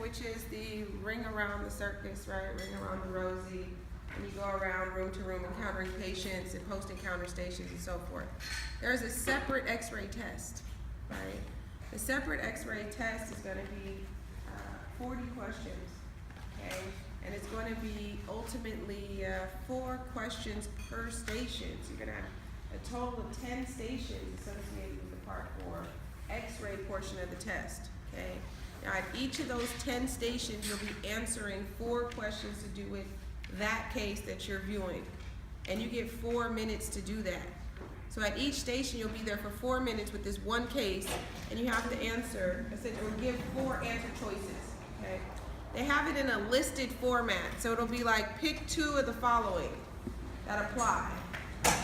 which is the ring around the circus, right? Ring around the rosy. And you go around room to room encountering patients and post-encounter stations and so forth. There's a separate x-ray test, right? The separate x-ray test is going to be 40 questions, okay? And it's going to be ultimately 4 questions per station. So you're going to have a total of 10 stations associated with the Part 4 x-ray portion of the test, okay? Now at each of those 10 stations, you'll be answering 4 questions to do with that case that you're viewing. And you get 4 minutes to do that. So at each station, you'll be there for 4 minutes with this one case, and you have to answer, or give 4 answer choices, okay? They have it in a listed format, so it'll be like, pick 2 of the following that apply.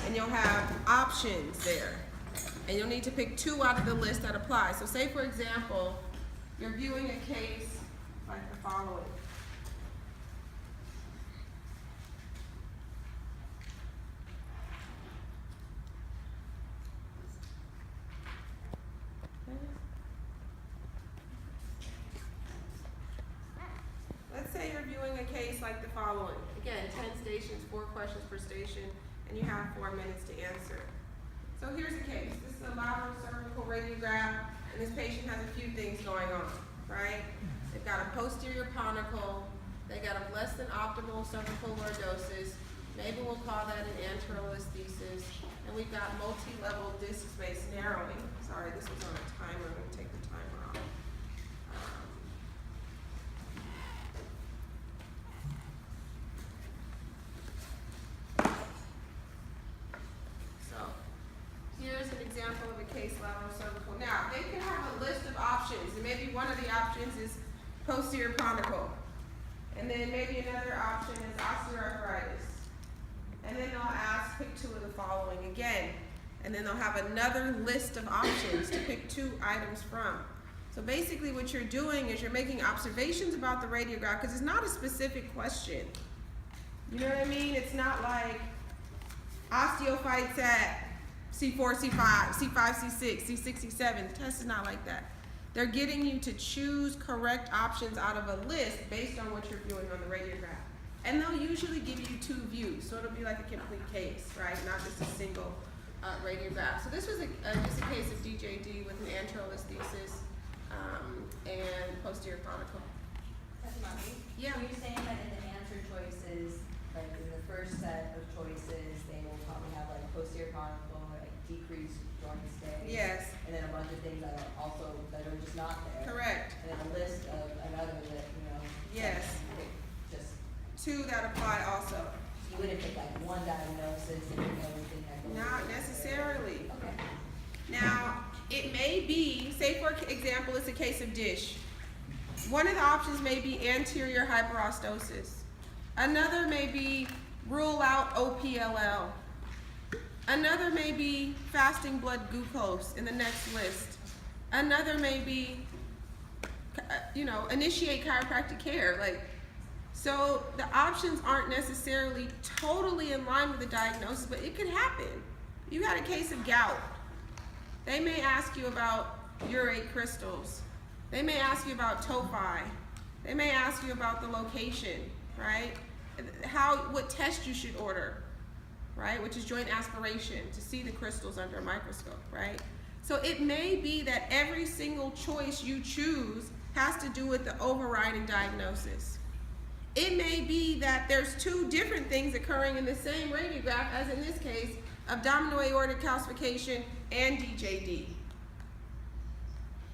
And you'll have options there. And you'll need to pick 2 out of the list that apply. So say, for example, you're viewing a case like the following. Let's say you're viewing a case like the following. Again, 10 stations, 4 questions per station, and you have 4 minutes to answer. So here's a case. This is a lateral cervical radiograph, and this patient has a few things going on, right? They've got a posterior ponicle, they got a less than optimal cervical lordosis, maybe we'll call that an anterolisthesis, and we've got multi-level disc space narrowing. Sorry, this was on a timer. I'm going to take the timer off. Here's an example of a case lateral cervical. Now, they can have a list of options, and maybe one of the options is posterior ponicle. And then maybe another option is osteoarthritis. And then they'll ask, pick 2 of the following again. And then they'll have another list of options to pick 2 items from. So basically what you're doing is you're making observations about the radiograph, because it's not a specific question. You know what I mean? It's not like osteophytes at C4, C5, C5, C6, C6, C7. The test is not like that. They're getting you to choose correct options out of a list based on what you're viewing on the radiograph. And they'll usually give you 2 views, so it'll be like a complete case, right? Not just a single radiograph. So this was just a case of DJD with an anterolisthesis and posterior conical. That's money. Yeah. So you're saying that in the answer choices, like in the first set of choices, they will probably have like posterior conical, like decreased joint stay. Yes. And then a bunch of things that are also, that are just not there. Correct. And then a list of another that, you know. Yes. Just. 2 that apply also. You wouldn't pick like one diagnosis and everything that goes. Not necessarily. Okay. Now, it may be, say for example, it's a case of dish. One of the options may be anterior hyperostosis. Another may be rule out OPLL. Another may be fasting blood glucose in the next list. Another may be, initiate chiropractic care. So the options aren't necessarily totally in line with the diagnosis, but it could happen. You had a case of gout. They may ask you about urate crystals. They may ask you about tophi. They may ask you about the location, right? What test you should order, right? Which is joint aspiration to see the crystals under a microscope, right? So it may be that every single choice you choose has to do with the overriding diagnosis. It may be that there's 2 different things occurring in the same radiograph, as in this case, abdominal aortic calcification and DJD.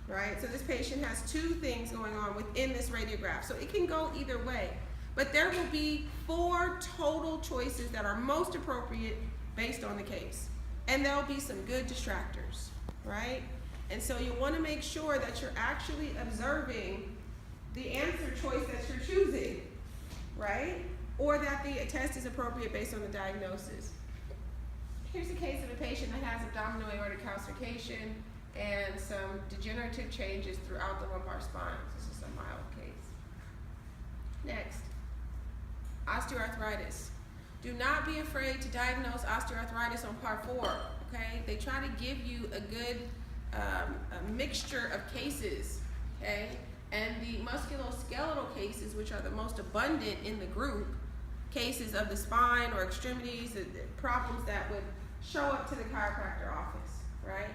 Right? So this patient has 2 things going on within this radiograph. So it can go either way. But there will be 4 total choices that are most appropriate based on the case. And there'll be some good distractors, right? And so you want to make sure that you're actually observing the answer choice that you're choosing, right? Or that the test is appropriate based on the diagnosis. Here's a case of a patient that has abdominal aortic calcification and some degenerative changes throughout the lumbar spine. This is a mild case. Next, osteoarthritis. Do not be afraid to diagnose osteoarthritis on Part 4, okay? They try to give you a good a mixture of cases, okay? And the musculoskeletal cases, which are the most abundant in the group, cases of the spine or extremities, the problems that would show up to the chiropractor office, right?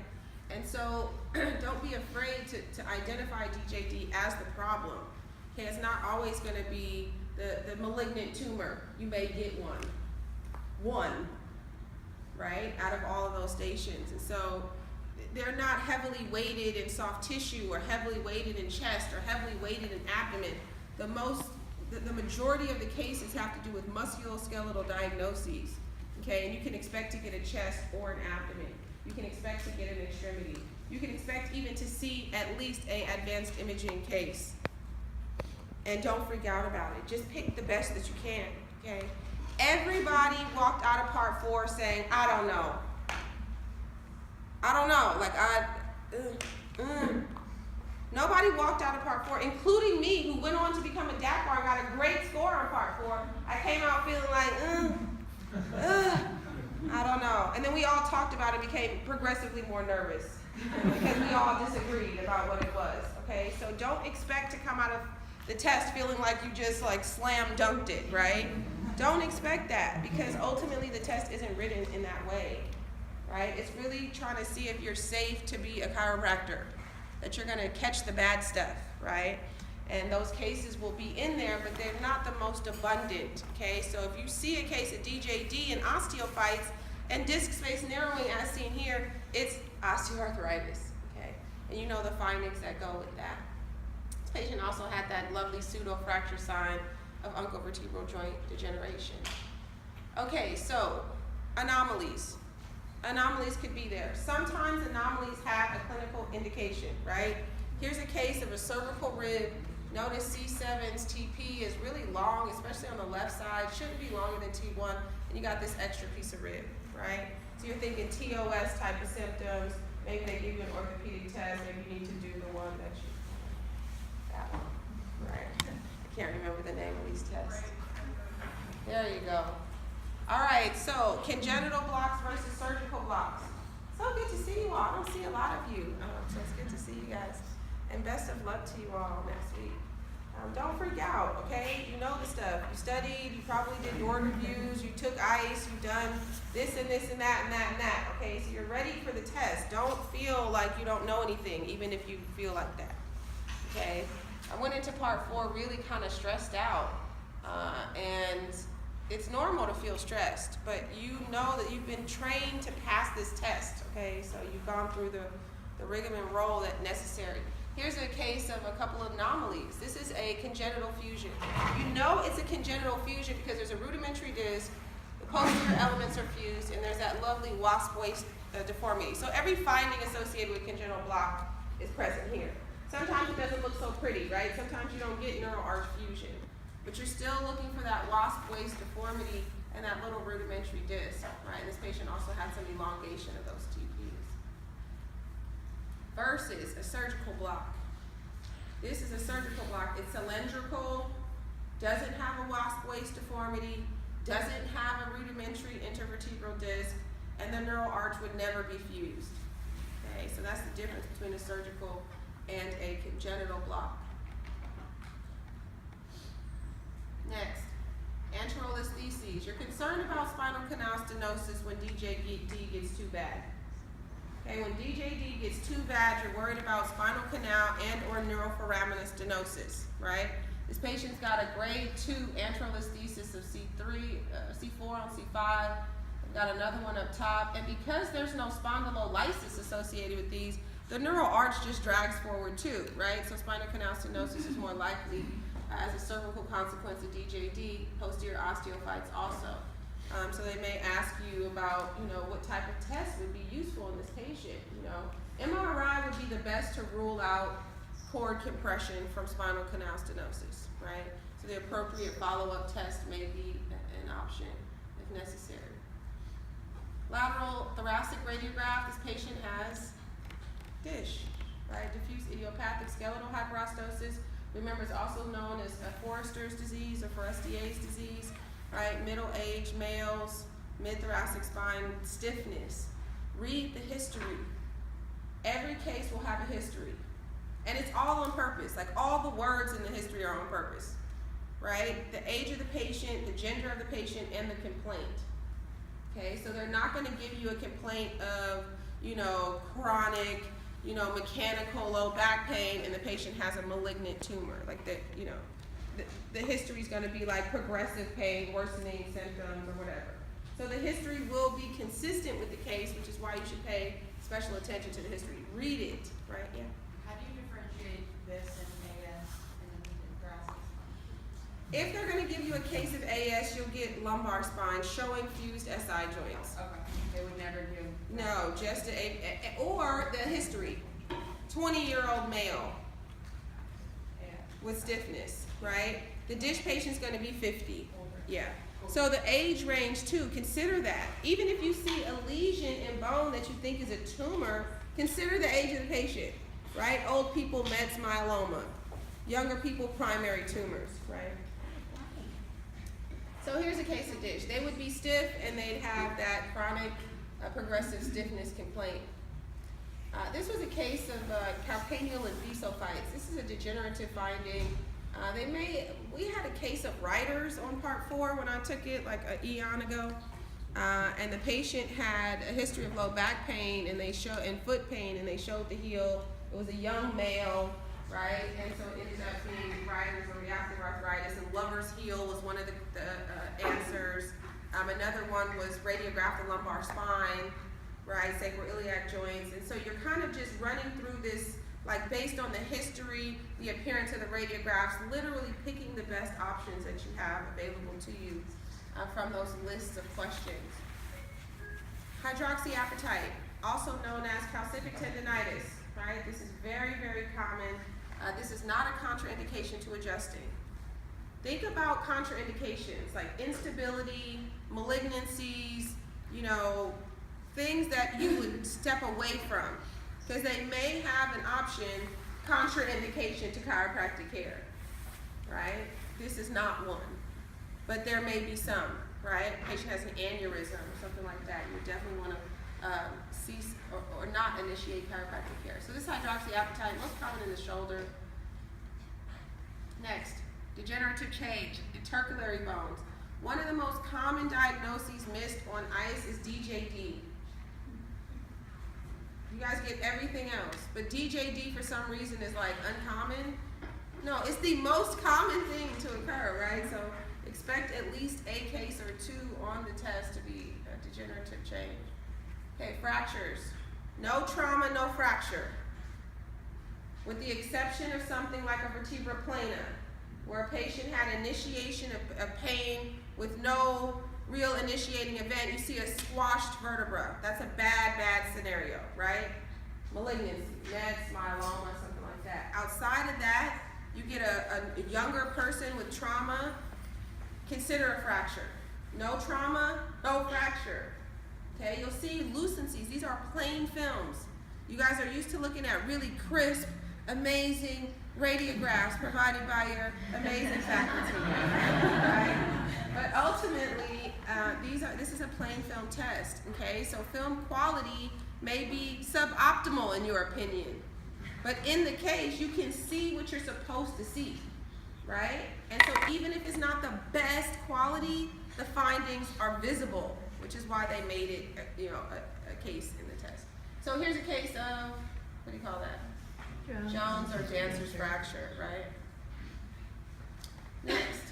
And so don't be afraid to identify DJD as the problem. Okay, it's not always going to be the malignant tumor. You may get one, right, out of all of those stations. And so they're not heavily weighted in soft tissue or heavily weighted in chest or heavily weighted in abdomen. The majority of the cases have to do with musculoskeletal diagnoses, okay? And you can expect to get a chest or an abdomen. You can expect to get an extremity. You can expect even to see at least an advanced imaging case. And don't freak out about it. Just pick the best that you can, okay? Everybody walked out of part 4 saying, I don't know. Nobody walked out of part 4, including me, who went on to become a DAPR and got a great score on part 4. I came out feeling like, I don't know. And then we all talked about it, became progressively more nervous because we all disagreed about what it was, okay? So don't expect to come out of the test feeling like you just like slam dunked it, right? Don't expect that, because ultimately the test isn't written in that way, right? It's really trying to see if you're safe to be a chiropractor, that you're gonna catch the bad stuff, right? And those cases will be in there, but they're not the most abundant, okay? So if you see a case of DJD and osteophytes and disc space narrowing as seen here, it's osteoarthritis, okay? And you know the findings that go with that. This patient also had that lovely pseudo-fracture sign of uncovertebral joint degeneration. Okay, so anomalies. Anomalies could be there. Sometimes anomalies have a clinical indication, right? Here's a case of a cervical rib. Notice C7's TP is really long, especially on the left side. Shouldn't be longer than T1, and you got this extra piece of rib, right? So you're thinking TOS type of symptoms. Maybe they give you an orthopedic test. Maybe you need to do the one that one, right? I can't remember the name of these tests. There you go. All right, so congenital blocks versus surgical blocks. So good to see you all. I don't see a lot of you, so it's good to see you guys. And best of luck to you all next week. Don't freak out, okay? You know the stuff. You studied, you probably did your reviews, you took ICE, you've done this and this and that and that and that, okay? So you're ready for the test. Don't feel like you don't know anything, even if you feel like that, okay? I went into part 4 really kind of stressed out, and it's normal to feel stressed, but you know that you've been trained to pass this test, okay? So you've gone through the rigmarole that's necessary. Here's a case of a couple of anomalies. This is a congenital fusion. You know it's a congenital fusion because there's a rudimentary disc, the posterior elements are fused, and there's that lovely wasp waist deformity. So every finding associated with congenital block is present here. Sometimes it doesn't look so pretty, right? Sometimes you don't get neural arch fusion, but you're still looking for that wasp waist deformity and that little rudimentary disc, right? And this patient also had some elongation of those TPs. Versus a surgical block. This is a surgical block. It's cylindrical, doesn't have a wasp waist deformity, doesn't have a rudimentary intervertebral disc, and the neural arch would never be fused. Okay, so that's the difference between a surgical and a congenital block. Next, anterolistheses. You're concerned about spinal canal stenosis when DJD gets too bad. Okay, when DJD gets too bad, you're worried about spinal canal and or neuroforaminal stenosis, right? This patient's got a grade 2 anterolisthesis of C3, C4 on C5. I've got another one up top, and because there's no spondylolysis associated with these, the neural arch just drags forward too, right? So spinal canal stenosis is more likely as a cervical consequence of DJD, posterior osteophytes also. So they may ask you about, what type of test would be useful in this patient. MRI would be the best to rule out cord compression from spinal canal stenosis, right? So the appropriate follow-up test may be an option if necessary. Lateral thoracic radiograph, this patient has DISH, right? Diffuse idiopathic skeletal hyperostosis. Remember, it's also known as a Forrester's disease or Forestier's disease, right? Middle-aged males, mid-thoracic spine stiffness. Read the history. Every case will have a history. And it's all on purpose. Like, all the words in the history are on purpose, right? The age of the patient, the gender of the patient, and the complaint. Okay, so they're not going to give you a complaint of, chronic, mechanical low back pain, and the patient has a malignant tumor. Like that, the history is going to be like progressive pain, worsening symptoms, or whatever. So the history will be consistent with the case, which is why you should pay special attention to the history. Read it, right? Yeah. How do you differentiate this and AS in thoracic spine? If they're going to give you a case of AS, you'll get lumbar spine showing fused SI joints. Okay. They would never do. No, just or the history. 20-year-old male with stiffness, right? The dish patient's going to be 50. Yeah. So the age range too, consider that. Even if you see a lesion in bone that you think is a tumor, consider the age of the patient, right? Old people, Mets myeloma. Younger people, primary tumors, right? So here's a case of dish. They would be stiff and they'd have that chronic progressive stiffness complaint. This was a case of calcaneal and vesophytes. This is a degenerative finding. We had a case of Reiter's on part 4 when I took it like an eon ago. And the patient had a history of low back pain and foot pain, and they showed the heel. It was a young male, right? And so it ended up being Reiter's or reactive arthritis, and lover's heel was one of the answers. Another one was radiograph the lumbar spine, right? Sacroiliac joints. And so you're kind of just running through this, like based on the history, the appearance of the radiographs, literally picking the best options that you have available to you from those lists of questions. Hydroxyapatite, also known as calcific tendinitis, right? This is very, very common. This is not a contraindication to adjusting. Think about contraindications like instability, malignancies, things that you would step away from, because they may have an option, contraindication to chiropractic care, right? This is not one, but there may be some, right? Patient has an aneurysm or something like that. You definitely want to cease or not initiate chiropractic care. So this hydroxyapatite, most common in the shoulder. Next, degenerative change, intercalary bones. One of the most common diagnoses missed on ICE is DJD. You guys get everything else, but DJD for some reason is like uncommon. No, it's the most common thing to occur, right? So expect at least a case or two on the test to be a degenerative change. Okay, fractures. No trauma, no fracture. With the exception of something like a vertebra plana, where a patient had initiation of pain with no real initiating event, you see a squashed vertebra. That's a bad, bad scenario, right? Malignancy, Mets, myeloma, something like that. Outside of that, you get a younger person with trauma, consider a fracture. No trauma, no fracture. Okay, you'll see lucencies. These are plain films. You guys are used to looking at really crisp, amazing radiographs provided by your amazing faculty, right? But ultimately, this is a plain film test, okay? So film quality may be suboptimal in your opinion, but in the case, you can see what you're supposed to see, right? And so even if it's not the best quality, the findings are visible, which is why they made it, a case in the test. So here's a case of, what do you call that? Jones or Dancer's fracture, right? Next,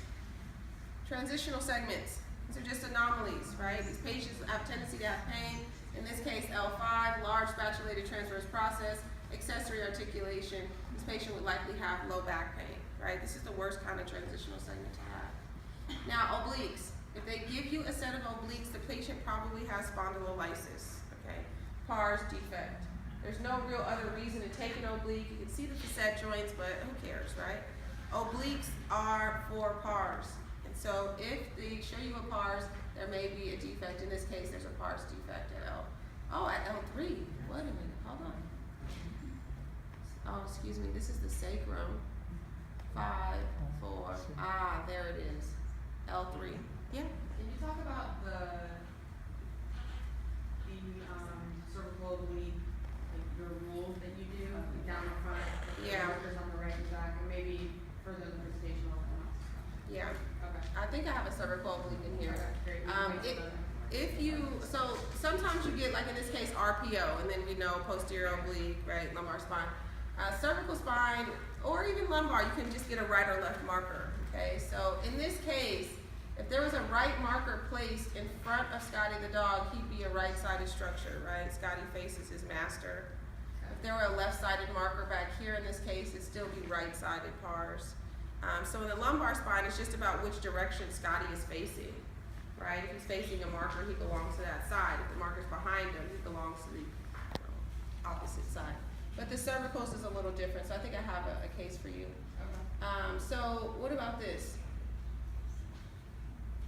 transitional segments. These are just anomalies, right? These patients have tendency to have pain. In this case, L5, large spatulated transverse process, accessory articulation. This patient would likely have low back pain, right? This is the worst kind of transitional segment to have. Now, obliques. If they give you a set of obliques, the patient probably has spondylolysis, okay? Pars defect. There's no real other reason to take an oblique. You can see the facet joints, but who cares, right? Obliques are for pars. And so if they show you a pars, there may be a defect. In this case, there's a pars defect at at L3. Wait a minute, hold on. Oh, excuse me, this is the sacrum. 5, 4, there it is. L3. Yeah? Can you talk about the cervical oblique, your rule that you do down the front? Yeah. so sometimes you get, like in this case, RPO, and then we know posterior oblique, right, lumbar spine. Cervical spine, or even lumbar, you can just get a right or left marker, okay? So in this case, if there was a right marker placed in front of Scotty the dog, he'd be a right-sided structure, right? Scotty faces his master. If there were a left-sided marker back here in this case, it'd still be right-sided pars. So in the lumbar spine, it's just about which direction Scotty is facing, right? If he's facing a marker, he belongs to that side. If the marker's behind him, he belongs to the opposite side. But the cervicals is a little different, so I think I have a case for you. Okay. So what about this?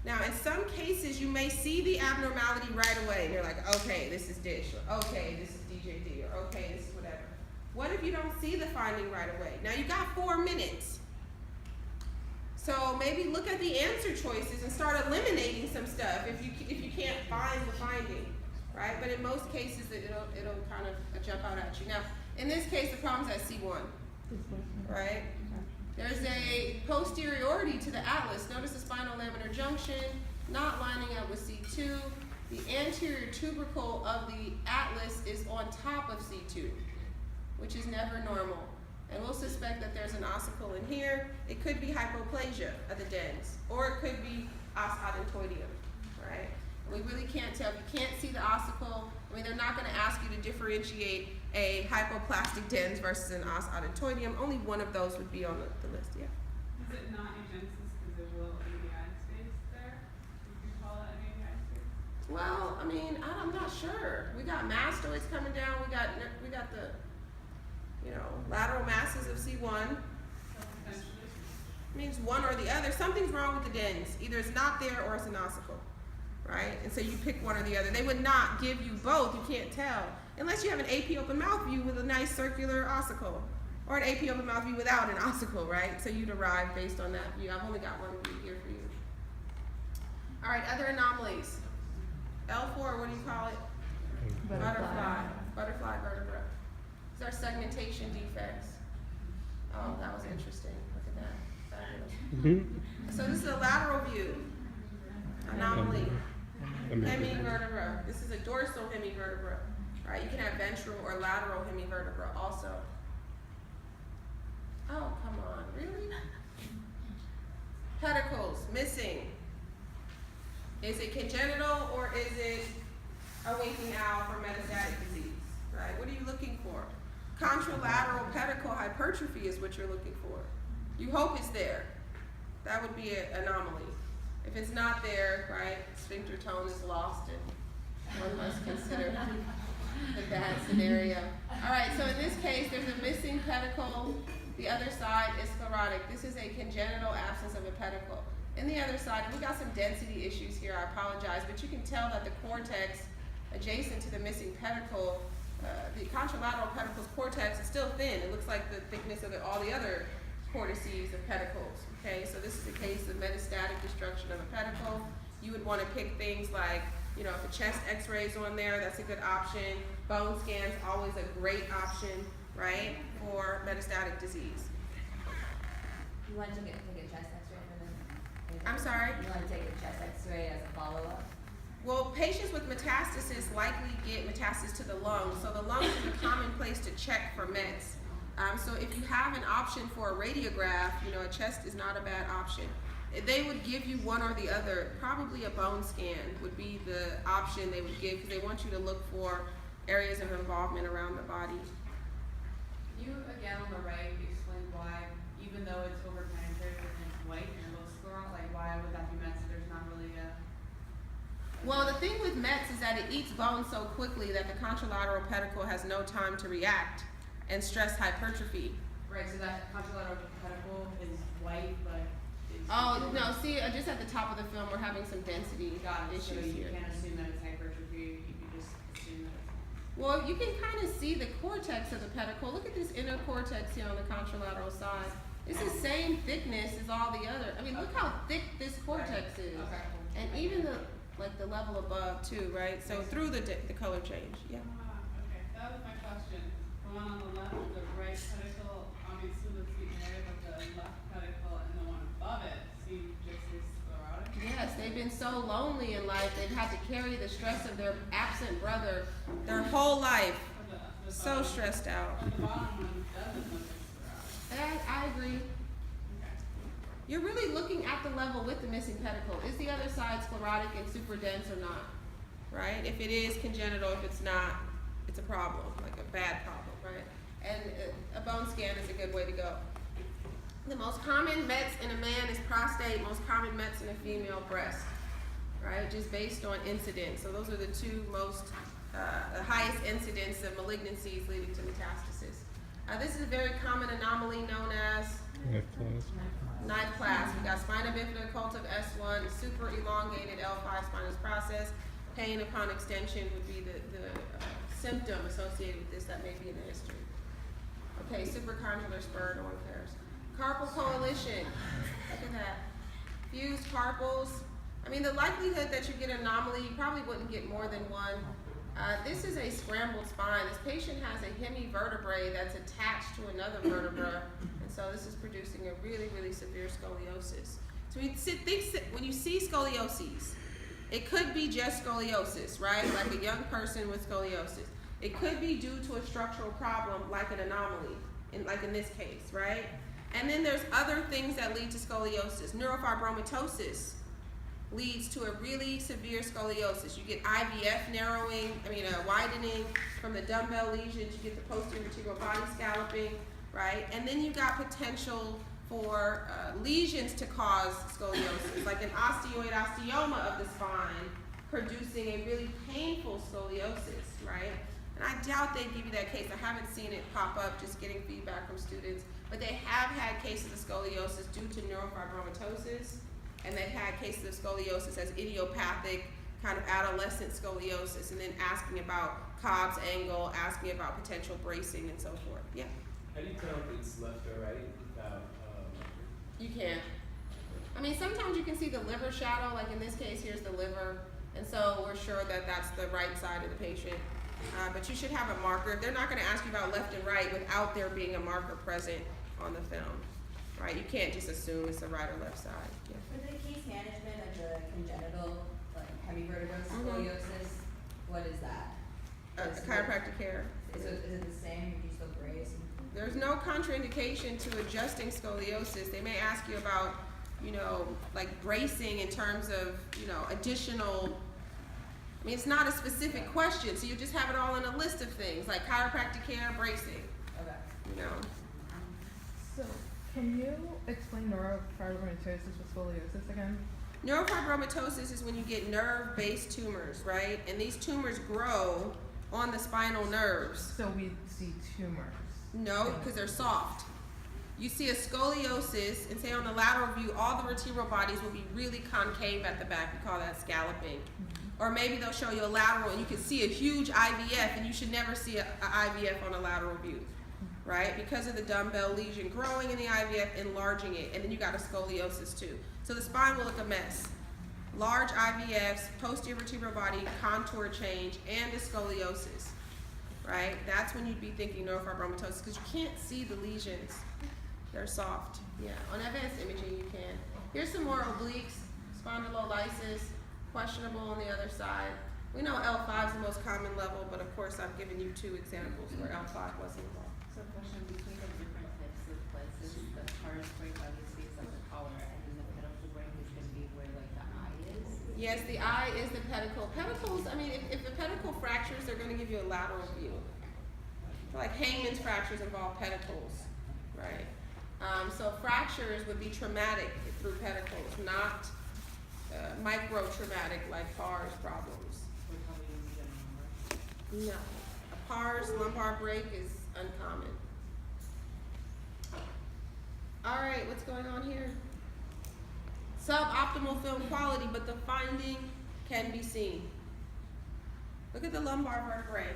Now, in some cases, you may see the abnormality right away. And you're like, okay, this is dish, or okay, this is DJD, or okay, this is whatever. What if you don't see the finding right away? Now, you got 4 minutes. So maybe look at the answer choices and start eliminating some stuff if you can't find the finding, right? But in most cases, it'll kind of jump out at you. Now, in this case, the problem's at C1, right? There's a posteriority to the atlas. Notice the spinal laminar junction not lining up with C2. The anterior tubercle of the atlas is on top of C2, which is never normal. And we'll suspect that there's an ossicle in here. It could be hypoplasia of the dens, or it could be os odontoideum, right? We really can't tell. If you can't see the ossicle, I mean, they're not going to ask you to differentiate a hypoplastic dens versus an os odontoideum. Only one of those would be on the list, yeah. Is it not agensis because there's a little ABI space there? Would you call that an ABI space? Well, I mean, I'm not sure. We got mastoids coming down. We got the, lateral masses of C1. So potentially. Means one or the other. Something's wrong with the dens. Either it's not there or it's an ossicle, right? And so you pick one or the other. They would not give you both. You can't tell. Unless you have an AP open mouth view with a nice circular ossicle. Or an AP open mouth view without an ossicle, right? So you derive based on that view. I've only got one view here for you. All right, other anomalies. L4, what do you call it? Butterfly vertebra. These are segmentation defects. Oh, that was interesting. Look at that. Fabulous. So this is a lateral view. Anomaly. Hemivertebra. This is a dorsal hemivertebra. Right? You can have ventral or lateral hemivertebra also. Oh, come on. Really? Pedicles missing. Is it congenital or is it a winking owl for metastatic disease? Right? What are you looking for? Contralateral pedicle hypertrophy is what you're looking for. You hope it's there. That would be an anomaly. If it's not there, right, sphincter tone is lost and one must consider the bad scenario. All right, so in this case, there's a missing pedicle. The other side is sclerotic. This is a congenital absence of a pedicle. In the other side, we got some density issues here, I apologize, but you can tell that the cortex adjacent to the missing pedicle, the contralateral pedicle's cortex is still thin. It looks like the thickness of all the other cortices of pedicles, okay? So this is a case of metastatic destruction of a pedicle. You would want to pick things like, if a chest x-ray is on there, that's a good option. Bone scan's always a great option, right, for metastatic disease. You want to take a chest x-ray for them? I'm sorry? You want to take a chest x-ray as a follow-up? Well, patients with metastasis likely get metastasis to the lungs, so the lungs is a common place to check for mets. So if you have an option for a radiograph, a chest is not a bad option. They would give you one or the other. Probably a bone scan would be the option they would give because they want you to look for areas of involvement around the body. You, again, on the right, explain why, even though it's overpenetrated and it's white and it looks sclerotic, why would that be mets? There's not really a... Well, the thing with mets is that it eats bone so quickly that the contralateral pedicle has no time to react and stress hypertrophy. Right, so that contralateral pedicle is white, but it's... Oh, no, see, just at the top of the film, we're having some density issues so you here. can't assume that it's hypertrophy, you can just assume that it's... Well, you can kind of see the cortex of the pedicle. Look at this inner cortex here on the contralateral side. It's the same thickness as all the other. I mean, look how thick this cortex is. Okay. And even the level above too, right? So through the color change, yeah. Okay, that was my question. The one on the left, the right pedicle, obviously looks the area, but the left pedicle and the one above it seem just as sclerotic. Yes, they've been so lonely in life, they've had to carry the stress of their absent brother their whole life. The So bottom- stressed out. But the bottom one doesn't look as sclerotic. I agree. Okay. You're really looking at the level with the missing pedicle. Is the other side sclerotic and super dense or not? Right? If it is congenital, if it's not, it's a problem, like a bad problem, right? And a bone scan is a good way to go. The most common mets in a man is prostate, most common mets in a female, breast, right? Just based on incidence. So those are the two most, the highest incidence of malignancies leading to metastasis. This is a very common anomaly known as ninth class. We got spina bifida occulta S1, super elongated L5 spinous process. Pain upon extension would be the symptom associated with this that may be in the history. Okay, supracondylar spur, no one cares. Carpal coalition, look at that. Fused carpals. I mean, the likelihood that you get an anomaly, you probably wouldn't get more than one. This is a scrambled spine. This patient has a hemivertebrae that's attached to another vertebra, and so this is producing a really, really severe scoliosis. So when you see scoliosis, it could be just scoliosis, right? Like a young person with scoliosis. It could be due to a structural problem, like an anomaly, like in this case, right? And then there's other things that lead to scoliosis. Neurofibromatosis leads to a really severe scoliosis. You get IVF widening from the dumbbell lesions. You get the posterior vertebral body scalloping, right? And then you got potential for lesions to cause scoliosis, like an osteoid osteoma of the spine, producing a really painful scoliosis, right? And I doubt they give you that case. I haven't seen it pop up, just getting feedback from students. But they have had cases of scoliosis due to neurofibromatosis, and they've had cases of scoliosis as idiopathic, kind of adolescent scoliosis, and then asking about Cobb's angle, asking about potential bracing and so forth. Yeah? How do you tell if it's left or right without You can. I mean, sometimes you can see the liver shadow, like in this case, here's the liver, and so we're sure that that's the right side of the patient. But you should have a marker. They're not going to ask you about left and right without there being a marker present on the film, right? You can't just assume it's the right or left side. Yeah. For the case management of the congenital, like hemivertebral scoliosis, what is that? Chiropractic care. Is it the same? Do you still brace? There's no contraindication to adjusting scoliosis. They may ask you about, like bracing in terms of, additional. I mean, it's not a specific question, so you just have it all in a list of things, like chiropractic care, bracing, Okay. So, can you explain neurofibromatosis with scoliosis again? Neurofibromatosis is when you get nerve-based tumors, right? And these tumors grow on the spinal nerves. So we see tumors. No, because they're soft. You see a scoliosis, and say on the lateral view, all the vertebral bodies will be really concave at the back. We call that scalloping. Or maybe they'll show you a lateral, and you can see a huge IVF, and you should never see a IVF on a lateral view, right? Because of the dumbbell lesion growing in the IVF, enlarging it, and then you got a scoliosis too. So the spine will look a mess. Large IVFs, posterior vertebral body, contour change, and a scoliosis, right? That's when you'd be thinking neurofibromatosis, because you can't see the lesions. They're soft. Yeah, on advanced imaging you can. Here's some more obliques, spondylolysis, questionable on the other side. We know L5 is the most common level, but of course I've given you two examples where L5 wasn't involved. So question between the different types of places, the pars break obviously is like the collar, and then the pedicle break is gonna be where like the eye is. Yes, the eye is the pedicle. Pedicles, I mean, if the pedicle fractures, they're going to give you a lateral view. Like Hangman's fractures involve pedicles, right? So fractures would be traumatic through pedicles, not micro-traumatic like pars problems. We're probably in general, right? No, a pars lumbar break is uncommon. All right, what's going on here? Suboptimal film quality, but the finding can be seen. Look at the lumbar vertebrae.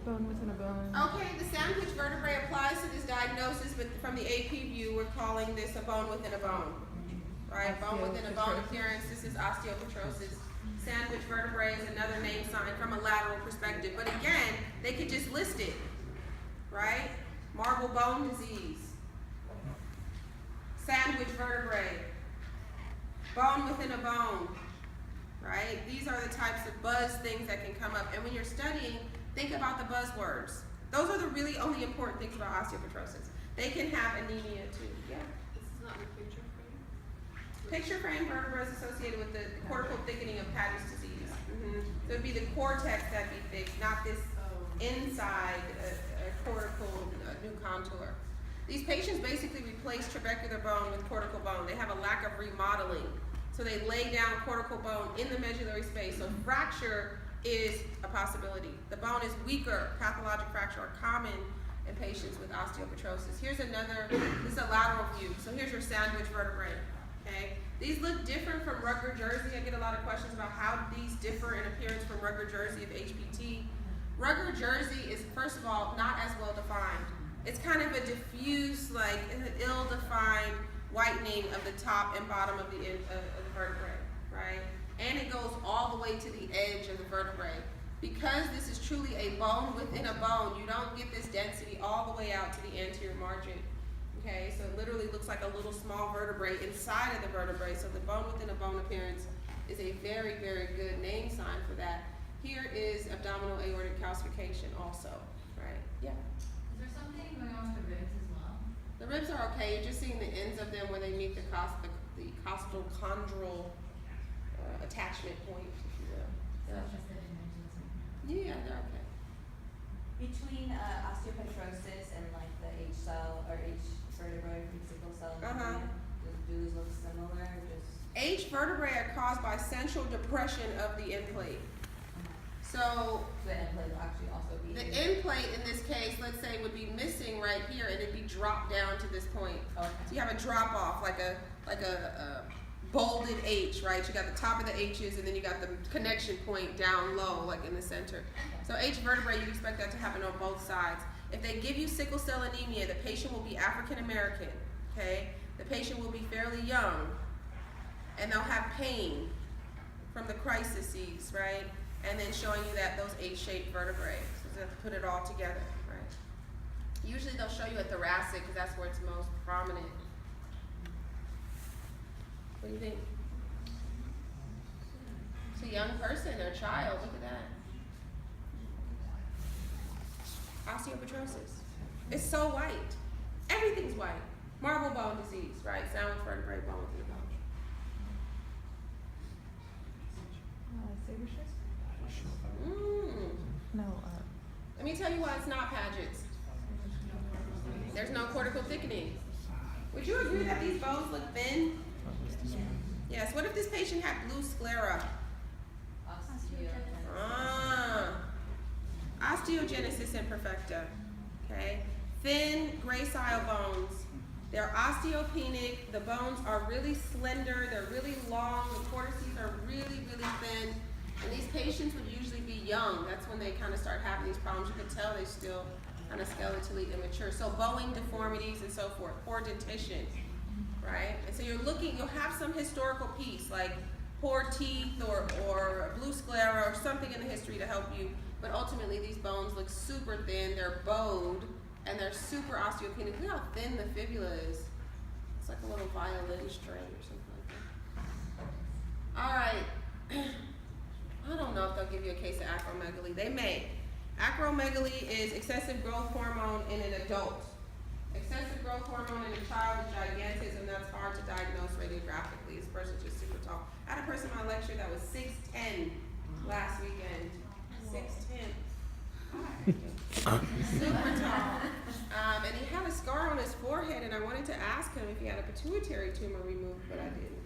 Bone within a bone. Okay, the sandwich vertebrae applies to this diagnosis, but from the AP view, we're calling this a bone within a bone. Right, bone within a bone appearance, this is osteopetrosis. Sandwich vertebrae is another name sign from a lateral perspective, but again, they could just list it, right? marble bone disease, sandwich vertebrae, bone within a bone, right? These are the types of buzz things that can come up. And when you're studying, think about the buzzwords. Those are the really only important things about osteopetrosis. They can have anemia too. Yeah. This is not the picture frame. Picture frame vertebra is associated with the cortical thickening of Paget's disease. So it'd be the cortex that'd be thick, not this inside cortical new contour. These patients basically replace trabecular bone with cortical bone. They have a lack of remodeling. So they lay down cortical bone in the medullary space. So fracture is a possibility. The bone is weaker. Pathologic fracture are common in patients with osteopetrosis. Here's another, this is a lateral view. So here's your sandwich vertebrae, okay? These look different from Rutger jersey. I get a lot of questions about how these differ in appearance from Rutger jersey of HPT. Rutger jersey is, first of all, not as well defined. It's kind of a diffuse, like an ill-defined whitening of the top and bottom of the vertebrae, right? And it goes all the way to the edge of the vertebrae. Because this is truly a bone within a bone, you don't get this density all the way out to the anterior margin. Okay, so it literally looks like a little small vertebrae inside of the vertebrae. So the bone within a bone appearance is a very, very good name sign for that. Here is abdominal aortic calcification also, right? Yeah. Is there something going on with the ribs as well? The ribs are okay. You're just seeing the ends of them where they meet the costochondral attachment point, if you will. So it's just the dimensions. Yeah, they're okay. Between osteopetrosis and like the H cell or H vertebrae from sickle cell anemia, do those look similar or just? H vertebrae are caused by central depression of the end plate. So The end plate will actually also be. the end plate in this case, let's say, would be missing right here, and it'd be dropped down to this point. Okay. So you have a drop off, like a bolded H, right? You got the top of the H's, and then you got the connection point down low, like in the center. So H vertebrae, you'd expect that to happen on both sides. If they give you sickle cell anemia, the patient will be African American, okay? The patient will be fairly young, and they'll have pain from the crises, right? And then showing you that those H-shaped vertebrae. So you have to put it all together, right? Usually they'll show you a thoracic because that's where it's most prominent. What do you think? It's a young person or a child. Look at that. Osteopetrosis. It's so white. Everything's white. Marble bone disease, right? Sandwich vertebrae bone in the bone. Sabershire? No, Let me tell you why it's not Paget's. There's no cortical thickening. Would you agree that these bones look thin? Yes. What if this patient had blue sclera? Osteogenesis imperfecta. Okay. Thin gracile bones. They're osteopenic. The bones are really slender. They're really long. The cortices are really, really thin. And these patients would usually be young. That's when they kind of start having these problems. You can tell they're still kind of skeletally immature. So bowing deformities and so forth, poor dentition, right? And so you'll have some historical piece like poor teeth or blue sclera or something in the history to help you. But ultimately these bones look super thin, they're bowed, and they're super osteopenic. Look how thin the fibula is. It's like a little violin string or something like that. All right. I don't know if they'll give you a case of acromegaly. They may. Acromegaly is excessive growth hormone in an adult. Excessive growth hormone in a child is gigantism. That's hard to diagnose radiographically. This person's just super tall. I had a person in my lecture that was 6'10" last weekend. 6'10". Super tall. And he had a scar on his forehead, and I wanted to ask him if he had a pituitary tumor removed, but I didn't.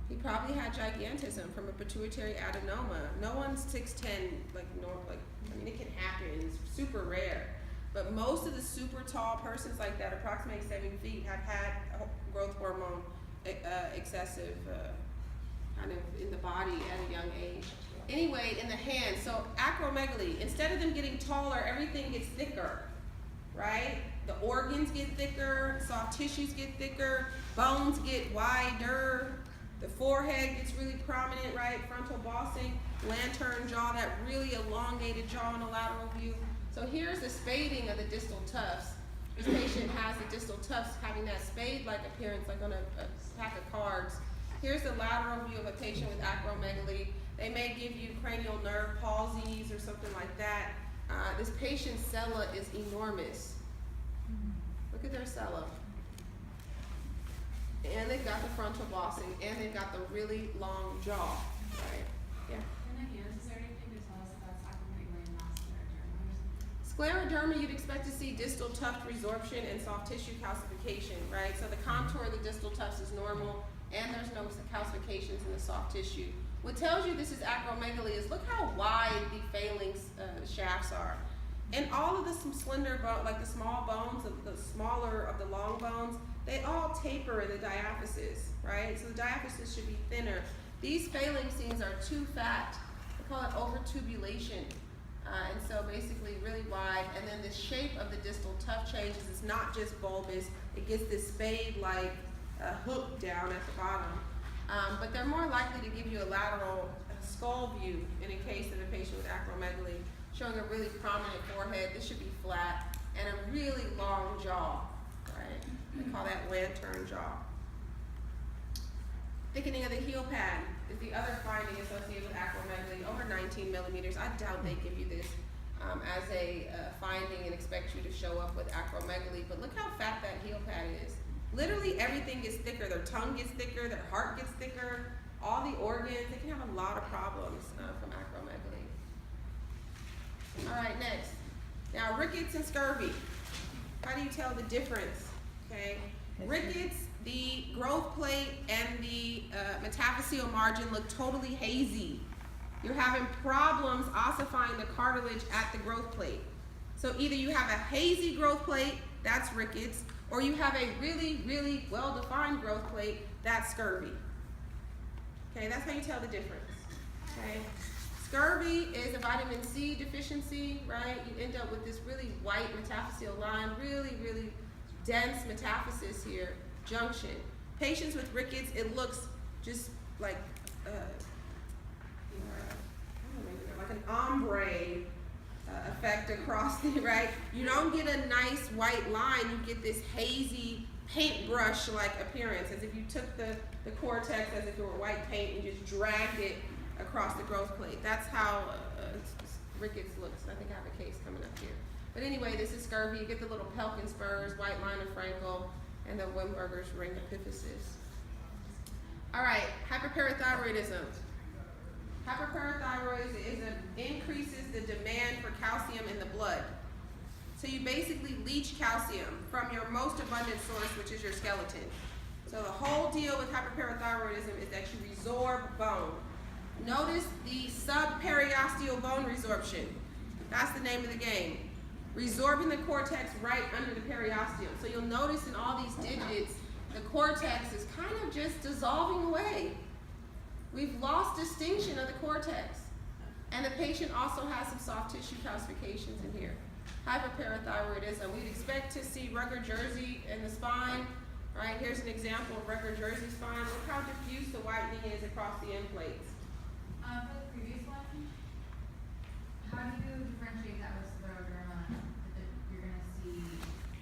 He probably had gigantism from a pituitary adenoma. No one's 6'10", it can happen. It's super rare. But most of the super tall persons like that, approximately 7 feet, have had growth hormone excessive kind of in the body at a young age. Anyway, in the hand, so acromegaly, instead of them getting taller, everything gets thicker, right? The organs get thicker, soft tissues get thicker, bones get wider, the forehead gets really prominent, right? Frontal bossing, lantern jaw, that really elongated jaw in a lateral view. So here's the spading of the distal tufts. This patient has the distal tufts having that spade-like appearance, like on a pack of cards. Here's the lateral view of a patient with acromegaly. They may give you cranial nerve palsies or something like that. This patient's sella is enormous. Look at their sella. And they've got the frontal bossing, and they've got the really long jaw, right? Yeah. In the hands, is there anything to tell us about acromegaly and scleroderma or something? Scleroderma, you'd expect to see distal tuft resorption and soft tissue calcification, right? So the contour of the distal tufts is normal, and there's no calcifications in the soft tissue. What tells you this is acromegaly is look how wide the phalanx shafts are. And all of the some slender bone, like the small bones, the smaller of the long bones, they all taper in the diaphysis, right? So the diaphysis should be thinner. These phalanxes are too fat. We call it overtubulation. And so basically really wide. And then the shape of the distal tuft changes. It's not just bulbous. It gets this spade-like hook down at the bottom. But they're more likely to give you a lateral skull view in a case of a patient with acromegaly, showing a really prominent forehead. This should be flat, and a really long jaw, right? They call that lantern jaw. Thickening of the heel pad is the other finding associated with acromegaly, over 19 millimeters. I doubt they give you this as a finding and expect you to show up with acromegaly, but look how fat that heel pad is. Literally everything gets thicker. Their tongue gets thicker, their heart gets thicker, all the organs. They can have a lot of problems from acromegaly. All right, next. Now, rickets and scurvy. How do you tell the difference? Okay, rickets, the growth plate and the metaphyseal margin look totally hazy. You're having problems ossifying the cartilage at the growth plate. So either you have a hazy growth plate, that's rickets, or you have a really, really well-defined growth plate, that's scurvy. Okay, that's how you tell the difference. Okay. Scurvy is a vitamin C deficiency, right? You end up with this really white metaphyseal line, really, really dense metaphysis here, junction. Patients with rickets, it looks just like I don't know, like an ombre effect across the, right? You don't get a nice white line, you get this hazy paintbrush-like appearance, as if you took the cortex as if it were white paint and just dragged it across the growth plate. That's how rickets looks. I think I have a case coming up here. But anyway, this is scurvy. You get the little Pelkin spurs, white line of Frankel, and the Wimberger's ring epiphysis. All right, hyperparathyroidism. Hyperparathyroidism increases the demand for calcium in the blood. So you basically leach calcium from your most abundant source, which is your skeleton. So the whole deal with hyperparathyroidism is that you resorb bone. Notice the subperiosteal bone resorption. That's the name of the game. Resorbing the cortex right under the periosteum. So you'll notice in all these digits, the cortex is kind of just dissolving away. We've lost distinction of the cortex. And the patient also has some soft tissue calcifications in here. Hyperparathyroidism. We'd expect to see Rucker-Jersey in the spine. Right, here's an example of Rucker-Jersey spine. Look how diffuse the whitening is across the end plates. For the previous one, how do you differentiate that with scleroderma? That you're gonna see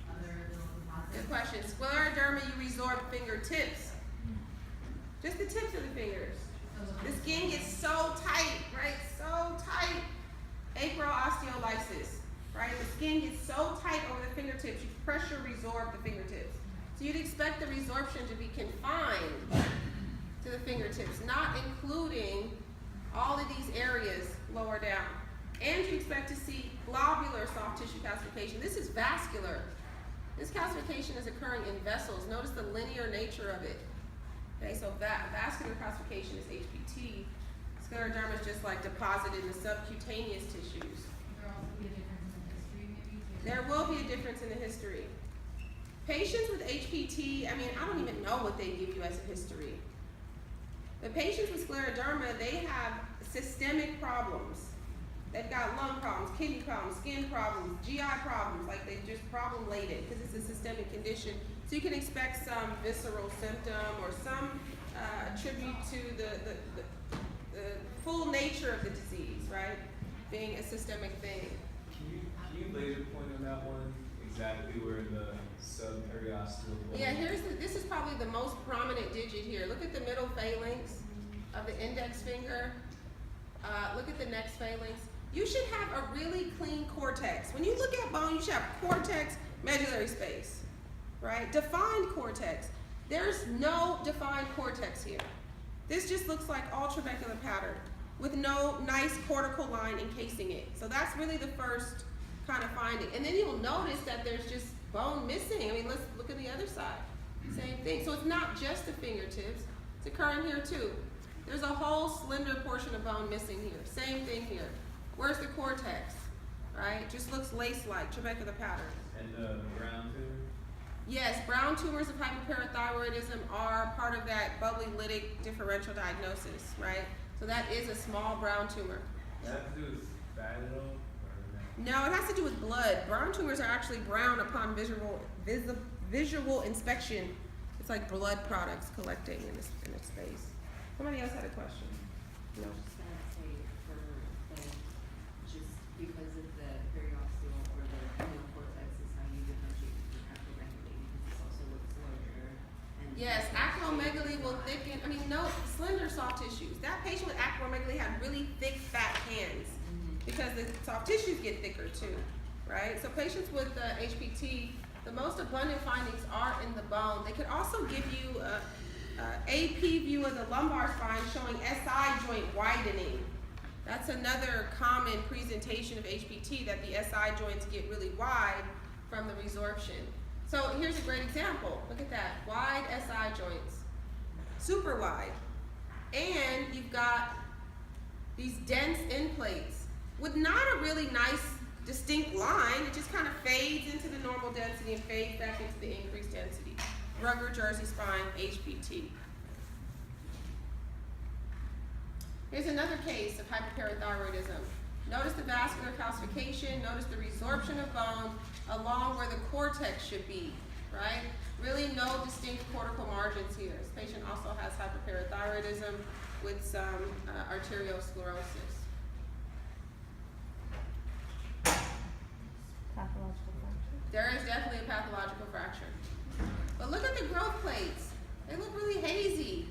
other little deposits? Good question. Scleroderma, you resorb fingertips. Just the tips of the fingers. The skin gets so tight, right? So tight. Acroosteolysis, right? The skin gets so tight over the fingertips, you pressure resorb the fingertips. So you'd expect the resorption to be confined to the fingertips, not including all of these areas lower down. And you expect to see globular soft tissue calcification. This is vascular. This calcification is occurring in vessels. Notice the linear nature of it. Okay, so vascular calcification is HPT. Scleroderma is just like deposited in the subcutaneous tissues. There also be a difference in the history, maybe? There will be a difference in the history. Patients with HPT, I mean, I don't even know what they give you as a history. The patients with scleroderma, they have systemic problems. They've got lung problems, kidney problems, skin problems, GI problems, like they just problem-laden because it's a systemic condition. So you can expect some visceral symptom or some attribute to the full nature of the disease, right? Being a systemic thing. Can you laser point on that one, exactly where the subperiosteal bone? Yeah, this is probably the most prominent digit here. Look at the middle phalanx of the index finger. Look at the next phalanx. You should have a really clean cortex. When you look at bone, you should have cortex, medullary space, right? Defined cortex. There's no defined cortex here. This just looks like all trabecular pattern with no nice cortical line encasing it. So that's really the first kind of finding. And then you'll notice that there's just bone missing. I mean, let's look at the other side. Same thing. So it's not just the fingertips. It's occurring here too. There's a whole slender portion of bone missing here. Same thing here. Where's the cortex? Right? Just looks lace-like, trabecular pattern. And the brown tumor? Yes, brown tumors of hyperparathyroidism are part of that bubbly lytic differential diagnosis, right? So that is a small brown tumor. Does that have to do with fat at all? Or No, it has to do with blood. Brown tumors are actually brown upon visual inspection. It's like blood products collecting in this space. Somebody else had a question? No. Just gonna say for like, just because of the periosteal or the neocortex is how you differentiate between acromegaly, because this also looks larger and. Yes, acromegaly will thicken. I mean, no slender soft tissues. That patient with acromegaly had really thick, fat hands because the soft tissues get thicker too, right? So patients with HPT, the most abundant findings are in the bone. They could also give you a AP view of the lumbar spine showing SI joint widening. That's another common presentation of HPT, that the SI joints get really wide from the resorption. So here's a great example. Look at that, wide SI joints, super wide. And you've got these dense end plates with not a really nice distinct line. It just kind of fades into the normal density and fades back into the increased density. Rugger Jersey spine, HPT. Here's another case of hyperparathyroidism. Notice the vascular calcification, notice the resorption of bone along where the cortex should be, right? Really no distinct cortical margins here. This patient also has hyperparathyroidism with some arteriosclerosis. Pathological function. There is definitely a pathological fracture. But look at the growth plates. They look really hazy.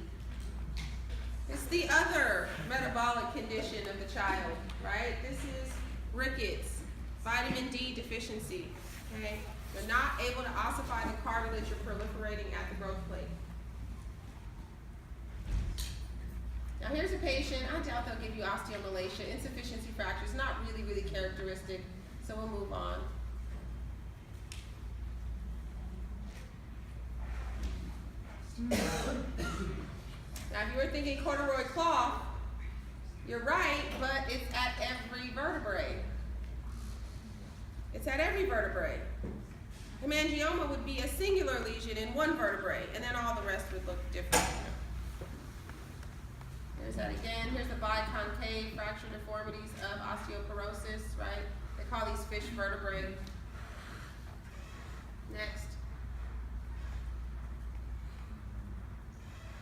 It's the other metabolic condition of the child, right? This is rickets, vitamin D deficiency, okay? They're not able to ossify the cartilage or proliferating at the growth plate. Now here's a patient, I doubt they'll give you osteomalacia, insufficiency fractures, not really, really characteristic, so we'll move on. Now, if you were thinking corduroy cloth, you're right, but it's at every vertebrae. It's at every vertebrae. Hemangioma would be a singular lesion in one vertebrae, and then all the rest would look different. Here's that again. Here's the biconcave fracture deformities of osteoporosis, right? They call these fish vertebrae. Next.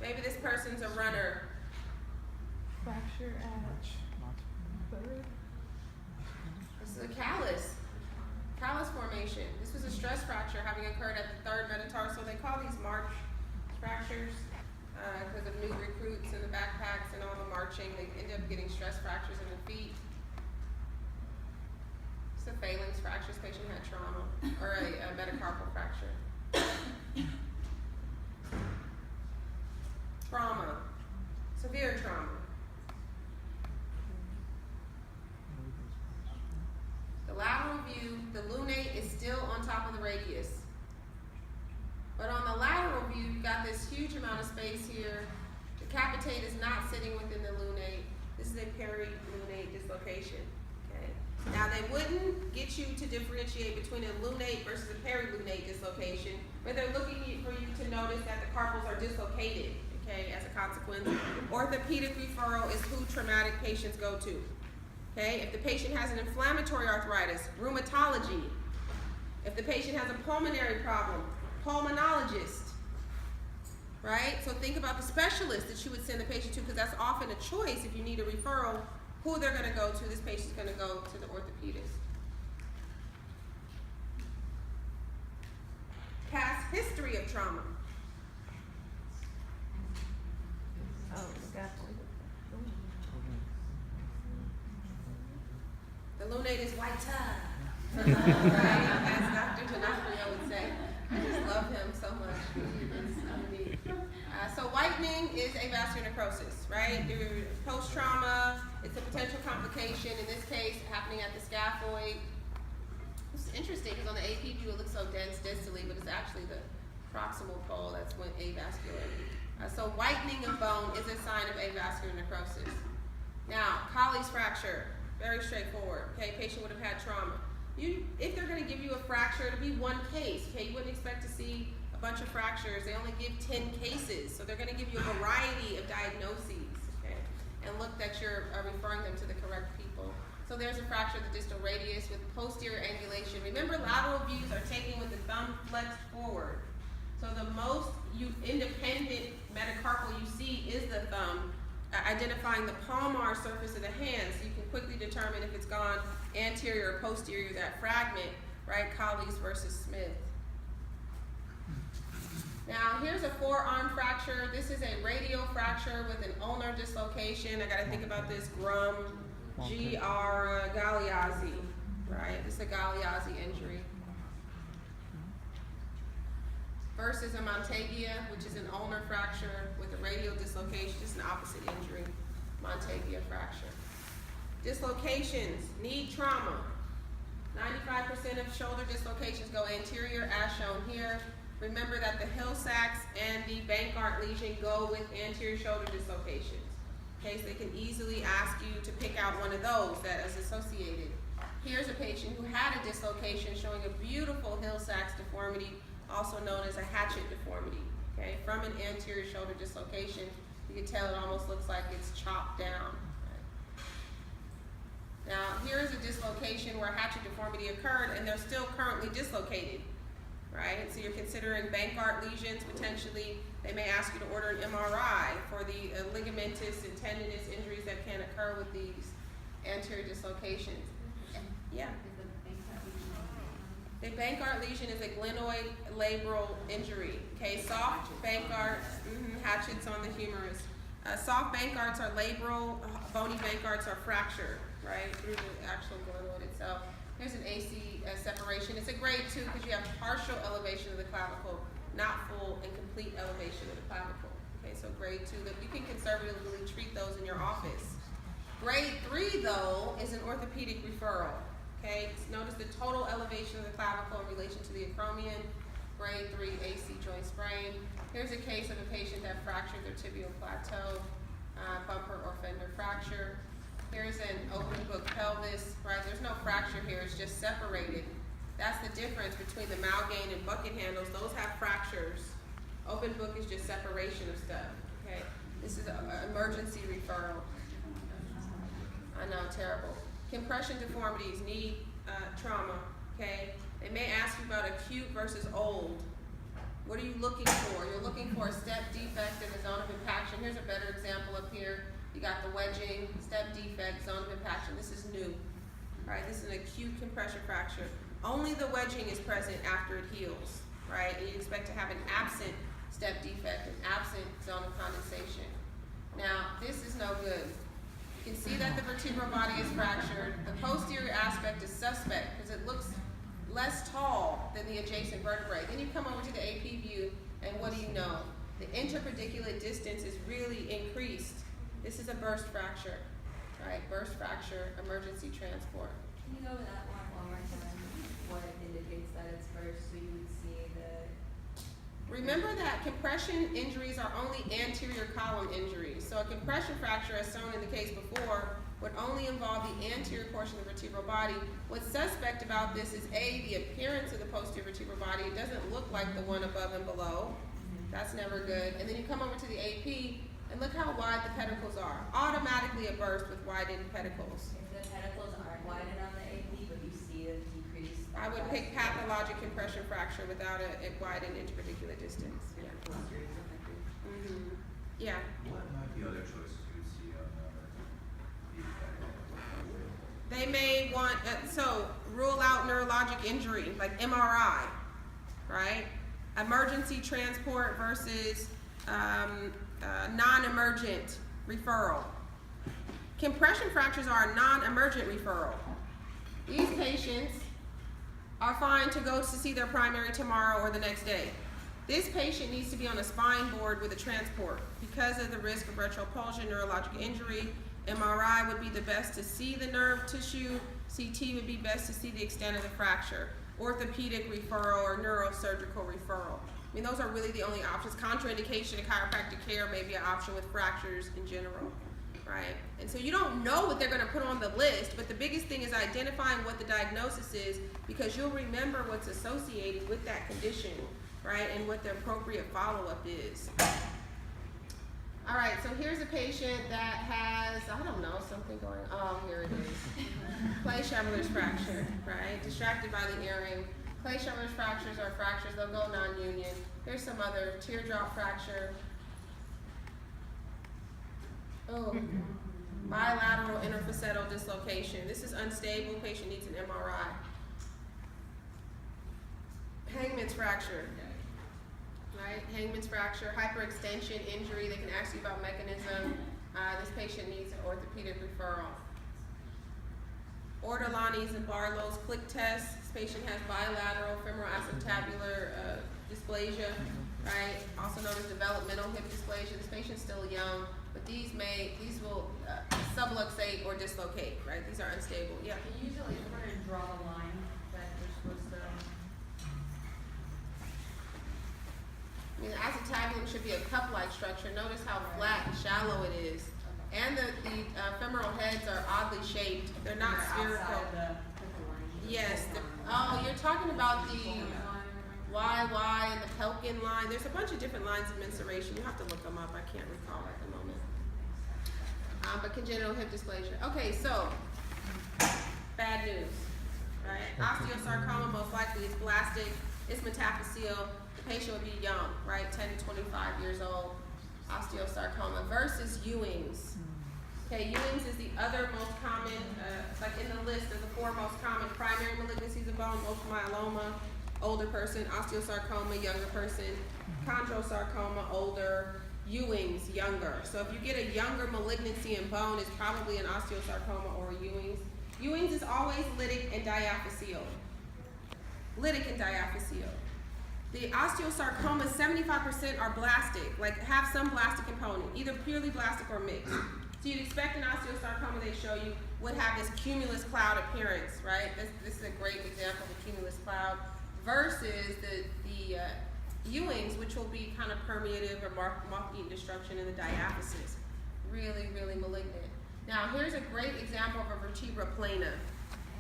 Maybe this person's a runner. Fracture at third. This is a callus formation. This was a stress fracture having occurred at the third metatarsal. They call these march fractures because of new recruits in the backpacks and all the marching. They end up getting stress fractures in the feet. It's a phalanx fracture. This patient had trauma or a metacarpal fracture. Trauma, severe trauma. The lateral view, the lunate is still on top of the radius. But on the lateral view, you've got this huge amount of space here. The capitate is not sitting within the lunate. This is a perilunate dislocation. Okay. Now they wouldn't get you to differentiate between a lunate versus a perilunate dislocation, but they're looking for you to notice that the carpals are dislocated. Okay, as a consequence. Orthopedic referral is who traumatic patients go to. Okay, if the patient has an inflammatory arthritis, rheumatology. If the patient has a pulmonary problem, pulmonologist. Right? So think about the specialist that you would send the patient to, because that's often a choice if you need a referral, who they're going to go to. This patient's going to go to the orthopedist. history of trauma. Oh, scaffold. The lunate is white tie. Right? As Dr. D'Onofrio would say. I just love him so much. It's so neat. So whitening is avascular necrosis, right? Post-trauma, it's a potential complication, in this case, happening at the scaphoid. It's interesting because on the AP view it looks so dense distally, but it's actually the proximal pole that's when avascular. So whitening of bone is a sign of avascular necrosis. Now, Colles fracture, very straightforward. Okay, patient would have had trauma. If they're going to give you a fracture, it'll be one case. Okay, you wouldn't expect to see a bunch of fractures. They only give 10 cases, so they're going to give you a variety of diagnoses. Okay, and look that you're referring them to the correct people. So there's a fracture of the distal radius with posterior angulation. Remember, lateral views are taken with the thumb flexed forward. So the most independent metacarpal you see is the thumb, identifying the palmar surface of the hand, so you can quickly determine if it's gone anterior or posterior, that fragment, right? Colles versus Smith. Now, here's a forearm fracture. This is a radial fracture with an ulnar dislocation. I gotta think about this, Galeazzi, right? This is a Galeazzi injury. Versus a Montagia, which is an ulnar fracture with a radial dislocation. This is an opposite injury, Montagia fracture. Dislocations, knee trauma. 95% of shoulder dislocations go anterior, as shown here. Remember that the Hill-Sachs and the Bankart lesion go with anterior shoulder dislocations. Okay, so they can easily ask you to pick out one of those that is associated. Here's a patient who had a dislocation showing a beautiful Hill-Sachs deformity, also known as a hatchet deformity, okay? From an anterior shoulder dislocation, you can tell it almost looks like it's chopped down. Right? Now, here is a dislocation where a hatchet deformity occurred and they're still currently dislocated, right? So you're considering Bankart lesions, potentially they may ask you to order an MRI for the ligamentous and tendinous injuries that can occur with these anterior dislocations. Yeah. The Bankart lesion is a glenoid labral injury. Okay, soft Bankarts, hatchets on the humerus. Soft Bankarts are labral, bony Bankarts are fractured, right, through the actual glenoid itself. Here's an AC separation. It's a grade 2 because you have partial elevation of the clavicle, not full and complete elevation of the clavicle. Okay, so grade 2, that you can conservatively treat those in your office. Grade 3, though, is an orthopedic referral. Okay, notice the total elevation of the clavicle in relation to the acromion. Grade 3 AC joint sprain. Here's a case of a patient that fractured their tibial plateau, bumper or fender fracture. Here's an open book pelvis, right? There's no fracture here, it's just separated. That's the difference between the Malgane and bucket handles. Those have fractures. Open book is just separation of stuff, okay? This is an emergency referral. I know, terrible. Compression deformities, knee trauma, okay? They may ask you about acute versus old. What are you looking for? You're looking for a step defect in the zone of impaction. Here's a better example up here. You got the wedging, step defect, zone of impaction. This is new, right? This is an acute compression fracture. Only the wedging is present after it heals, right? And you expect to have an absent step defect, an absent zone of condensation. Now, this is no good. You can see that the vertebral body is fractured. The posterior aspect is suspect because it looks less tall than the adjacent vertebrae. Then you come over to the AP view, and what do you know? The interpedicular distance is really increased. This is a burst fracture, right? Burst fracture, emergency transport. Can you go over that one more time? What indicates that it's burst, so you would see the... Remember that compression injuries are only anterior column injuries. So a compression fracture, as shown in the case before, would only involve the anterior portion of the vertebral body. What's suspect about this is A, the appearance of the posterior vertebral body. It doesn't look like the one above and below. That's never good. And then you come over to the AP, and look how wide the pedicles are. Automatically a burst with widened pedicles. If the pedicles aren't widened on the AP, but you see a decrease... I would pick pathologic compression fracture without a widened interpedicular distance. Yeah. Yeah. What might be other choices you would see on the They may want, so rule out neurologic injury, like MRI, right? emergency transport versus non-emergent referral. Compression fractures are a non-emergent referral. These patients are fine to go to see their primary tomorrow or the next day. This patient needs to be on a spine board with a transport because of the risk of retropulsion, neurologic injury. MRI would be the best to see the nerve tissue. CT would be best to see the extent of the fracture. Orthopedic referral or neurosurgical referral. I mean, those are really the only options. Contraindication and chiropractic care may be an option with fractures in general, right? And so you don't know what they're going to put on the list, but the biggest thing is identifying what the diagnosis is, because you'll remember what's associated with that condition, right, and what the appropriate follow-up is. All right, so here's a patient that has, I don't know, something going on. Oh, here it is. Clay Shoveler's fracture, right? Distracted by the earring. Clay Shoveler's fractures are fractures, they'll go non-union. Here's some other teardrop fracture. Oh, bilateral interfacetal dislocation. This is unstable, patient needs an MRI. Hangman's fracture. Right, Hangman's fracture, hyperextension injury. They can ask you about mechanism. This patient needs an orthopedic referral. Ortolani's and Barlow's click test. This patient has bilateral femoral acetabular dysplasia, right? Also known as developmental hip dysplasia. This patient's still young, but these will subluxate or dislocate, right? These are unstable. Yeah. And usually if we're gonna draw a line that you're supposed to. I mean, the acetabulum should be a cup-like structure. Notice how flat and shallow it is. And the femoral heads are oddly shaped. They're not spherical. Yes. Oh, you're talking about the YY and the Pelkin line. There's a bunch of different lines of mensuration. You have to look them up. I can't recall at the moment. But congenital hip dysplasia. Okay, so bad news, right? Osteosarcoma most likely is blastic. It's metaphyseal. The patient would be young, right? 10 to 25 years old. Osteosarcoma versus Ewing's. Okay, Ewing's is the other most common, like in the list of the 4 most common primary malignancies of bone: multiple myeloma, older person; osteosarcoma, younger person; chondrosarcoma, older; Ewing's, younger. So if you get a younger malignancy in bone, it's probably an osteosarcoma or a Ewing's. Ewing's is always lytic and diaphyseal. Lytic and diaphyseal. The osteosarcomas, 75% are blastic, like have some blastic component, either purely blastic or mixed. So you'd expect an osteosarcoma, they show you, would have this cumulus cloud appearance, right? This is a great example of a cumulus cloud, versus the Ewing's, which will be kind of permeative or moth-eaten destruction in the diaphysis. Really, really malignant. Now here's a great example of a vertebra plana,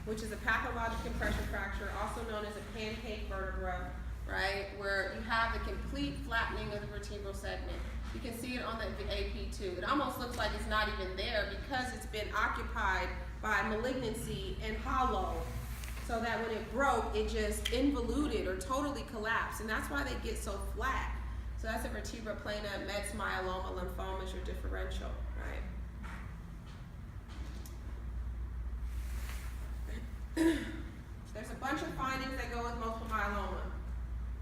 which is a pathologic compression fracture, also known as a pancake vertebra, right, where you have the complete flattening of the vertebral segment. You can see it on the AP2. It almost looks like it's not even there because it's been occupied by malignancy and hollow, so that when it broke, it just involuted or totally collapsed, and that's why they get so flat. So that's a vertebra plana. Mets, myeloma, lymphomas are differential, right? There's a bunch of findings that go with multiple myeloma.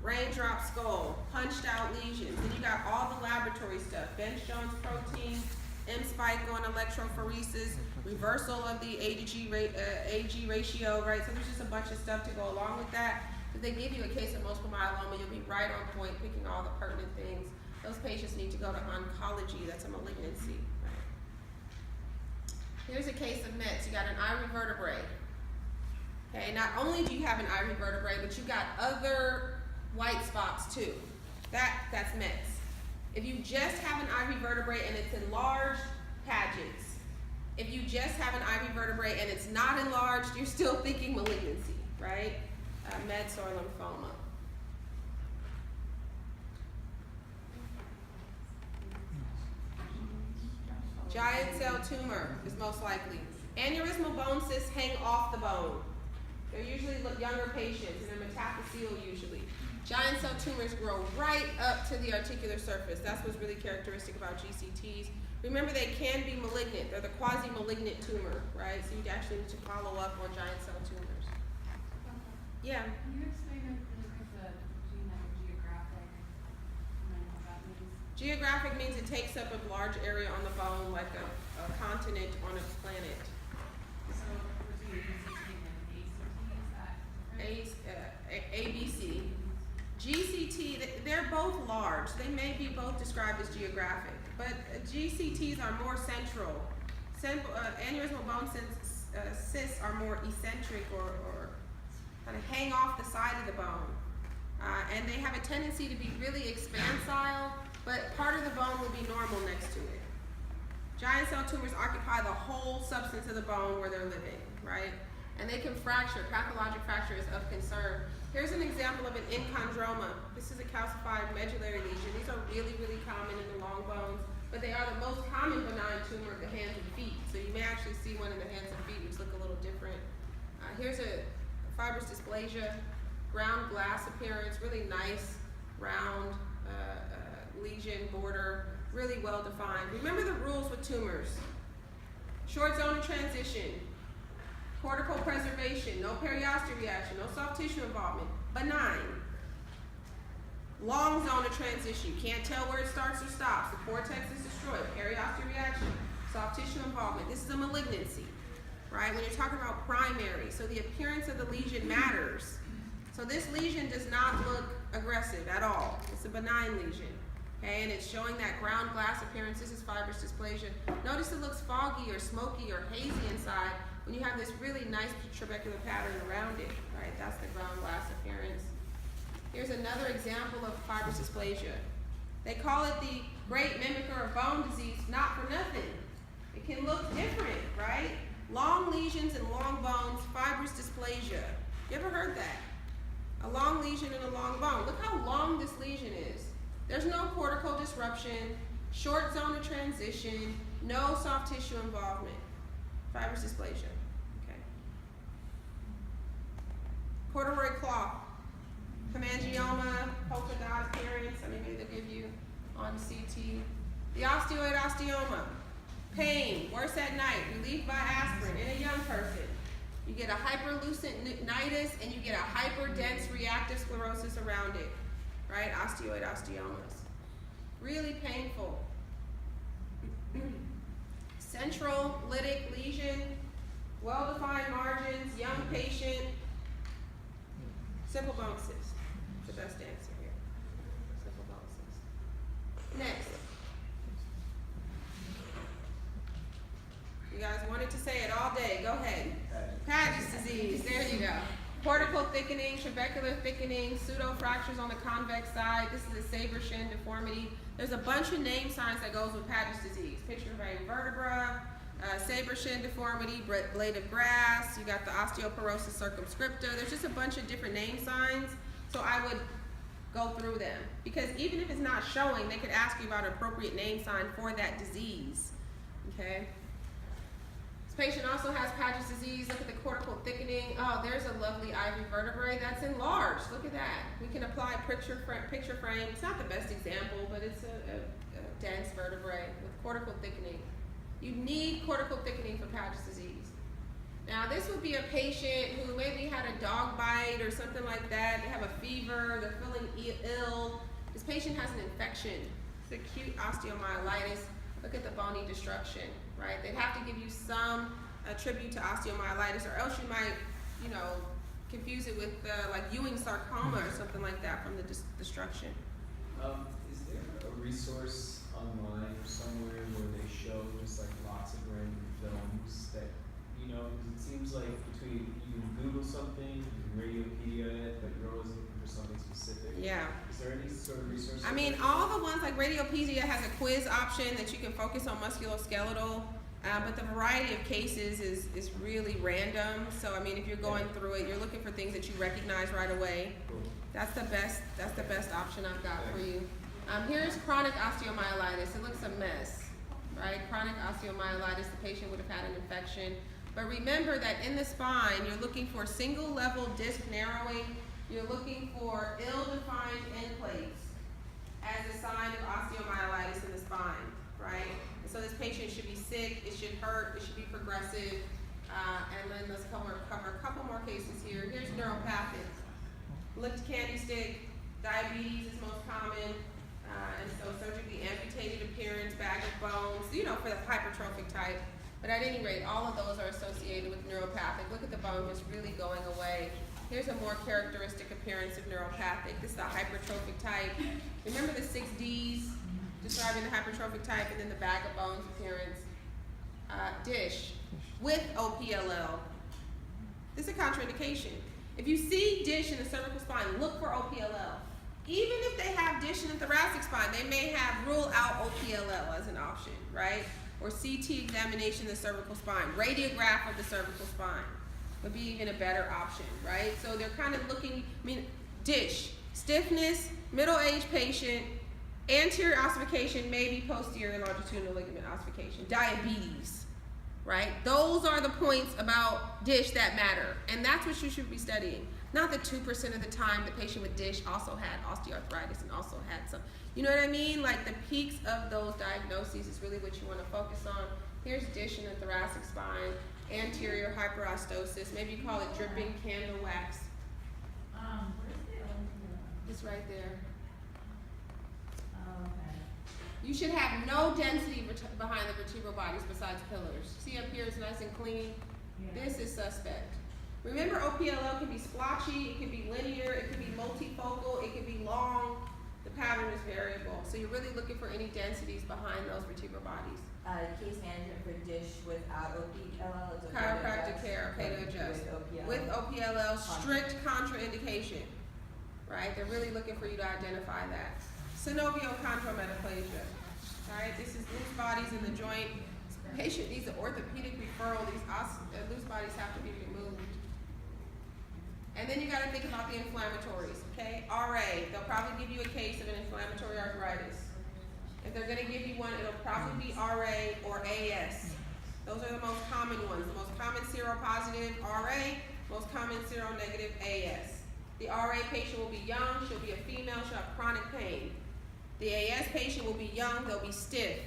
Raindrop skull, punched out lesions. Then you got all the laboratory stuff. Bench-Jones protein, M-spike on electrophoresis, reversal of the A to G ratio, right? So there's just a bunch of stuff to go along with that. If they give you a case of multiple myeloma, you'll be right on point, picking all the pertinent things. Those patients need to go to oncology. That's a malignancy, right? Here's a case of Mets. You got an ivory vertebrae. Okay, not only do you have an ivory vertebrae, but you got other white spots too. That's Mets. If you just have an ivory vertebrae and it's enlarged, Paget's. If you just have an ivory vertebrae and it's not enlarged, you're still thinking malignancy, right? Mets or lymphoma. Giant cell tumor is most likely. Aneurysmal bone cysts hang off the bone. They're usually younger patients, and they're metaphyseal usually. Giant cell tumors grow right up to the articular surface. That's what's really characteristic about GCTs. Remember, they can be malignant. They're the quasi-malignant tumor, right? So you actually need to follow up on giant cell tumors. Yeah. Can you explain really quick between like a geographic Geographic means it takes up a large area on the bone, like a continent on a planet. So between ACT and ACT, is that different? ABC. GCT, they're both large. They may be both described as geographic, but GCTs are more central. Aneurysmal bone cysts are more eccentric or kind of hang off the side of the bone. And they have a tendency to be really expansile, but part of the bone will be normal next to it. Giant cell tumors occupy the whole substance of the bone where they're living, right? And they can fracture. Pathologic fracture is of concern. Here's an example of an enchondroma. This is a calcified medullary lesion. These are really, really common in the long bones, but they are the most common benign tumor of the hands and feet. So you may actually see one in the hands and feet, which look a little different. Here's a fibrous dysplasia, ground glass appearance, really nice round lesion border, really well defined. Remember the rules with tumors. Short zone of transition, cortical preservation, no periosteal reaction, no soft tissue involvement, benign. Long zone of transition, you can't tell where it starts or stops. The cortex is destroyed, periosteal reaction, soft tissue involvement. This is a malignancy, right? When you're talking about primary, so the appearance of the lesion matters. So this lesion does not look aggressive at all. It's a benign lesion, okay? And it's showing that ground glass appearance. This is fibrous dysplasia. Notice it looks foggy or smoky or hazy inside when you have this really nice trabecular pattern around it, right? That's the ground glass appearance. Here's another example of fibrous dysplasia. They call it the great mimicker of bone disease, not for nothing. It can look different, right? Long lesions and long bones, fibrous dysplasia. You ever heard that? A long lesion and a long bone. Look how long this lesion is. There's no cortical disruption, short zone of transition, no soft tissue involvement. Fibrous dysplasia. Okay. Corduroy cloth, hemangioma, polka dot appearance. I mean, maybe they'll give you on CT. The osteoid osteoma, pain, worse at night, relieved by aspirin in a young person. You get a hyperleucinitis and you get a hyperdense reactive sclerosis around it, right? Osteoid osteomas. Really painful. Central lytic lesion, well-defined margins, young patient, simple bone cyst. The best answer here. Simple bone cyst. Next. You guys wanted to say it all day. Go ahead. Paget's disease. There you go. Cortical thickening, trabecular thickening, pseudo-fractures on the convex side. This is a Saber-Shin deformity. There's a bunch of name signs that goes with Paget's disease. Picture vein vertebra, Saber-Shin deformity, blade of grass. You got the osteoporosis circumscripta. There's just a bunch of different name signs. So I would go through them. Because even if it's not showing, they could ask you about an appropriate name sign for that disease. Okay? Patient also has Paget's disease. Look at the cortical thickening. Oh, there's a lovely ivy vertebrae that's enlarged. Look at that. We can apply picture frame. It's not the best example, but it's a dense vertebrae with cortical thickening. You need cortical thickening for Paget's disease. Now, this would be a patient who maybe had a dog bite or something like that. They have a fever. They're feeling ill. This patient has an infection. It's acute osteomyelitis. Look at the bony destruction, right? They'd have to give you some attribute to osteomyelitis, or else you might, confuse it with like Ewing sarcoma or something like that from the destruction. Is there a resource online or somewhere where they show just like lots of random films that, because it seems like between, you can Google something, you can Radiopedia it, but you're always looking for something specific. Yeah. Is there any sort of resource? I mean, all the ones like Radiopedia has a quiz option that you can focus on musculoskeletal, but the variety of cases is really random. So I mean, if you're going through it, you're looking for things that you recognize right away. Cool. That's the best option I've got for you. Here's chronic osteomyelitis. It looks a mess, right? Chronic osteomyelitis, the patient would have had an infection. But remember that in the spine, you're looking for single level disc narrowing. You're looking for ill-defined end plates as a sign of osteomyelitis in the spine, right? And so this patient should be sick, it should hurt, it should be progressive. And then let's cover a couple more cases here. Here's neuropathic. Licked candy stick, diabetes is most common. And so surgically amputated appearance, bag of bones, for the hypertrophic type. But at any rate, all of those are associated with neuropathic. Look at the bone just really going away. Here's a more characteristic appearance of neuropathic. This is the hypertrophic type. Remember the 6 Ds describing the hypertrophic type, and then the bag of bones appearance. Dish with OPLL. This is a contraindication. If you see dish in the cervical spine, look for OPLL. Even if they have dish in the thoracic spine, they may have rule out OPLL as an option, right? Or CT examination of the cervical spine, radiograph of the cervical spine would be even a better option, right? So they're kind of looking, dish, stiffness, middle-aged patient, anterior ossification, maybe posterior longitudinal ligament ossification, diabetes, right? Those are the points about dish that matter, and that's what you should be studying. Not that 2% of the time the patient with dish also had osteoarthritis and also had some, you know what I mean? Like the peaks of those diagnoses is really what you want to focus on. Here's dish in the thoracic spine, anterior hyperostosis, maybe you call it dripping candle wax. It's right there. Oh, okay. You should have no density behind the vertebral bodies besides pillars. See up here, it's nice and clean. Yeah. This is suspect. Remember, OPLL can be splotchy, it can be linear, it can be multifocal, it can be long. The pattern is variable. So you're really looking for any densities behind those vertebral bodies. Case management for dish without OPLL is okay to Chiropractic adjust. care, okay to adjust. With With OPLL. OPLL, strict contraindication, right? They're really looking for you to identify that. Synovial chondrometaplasia, all right? This is loose bodies in the joint. Patient needs an orthopedic referral. These loose bodies have to be removed. And then you got to think about the inflammatories, okay? RA, they'll probably give you a case of an inflammatory arthritis. If they're going to give you one, it'll probably be RA or AS. Those are the most common ones. The most common seropositive RA, most common seronegative AS. The RA patient will be young, she'll be a female, she'll have chronic pain. The AS patient will be young, they'll be stiff.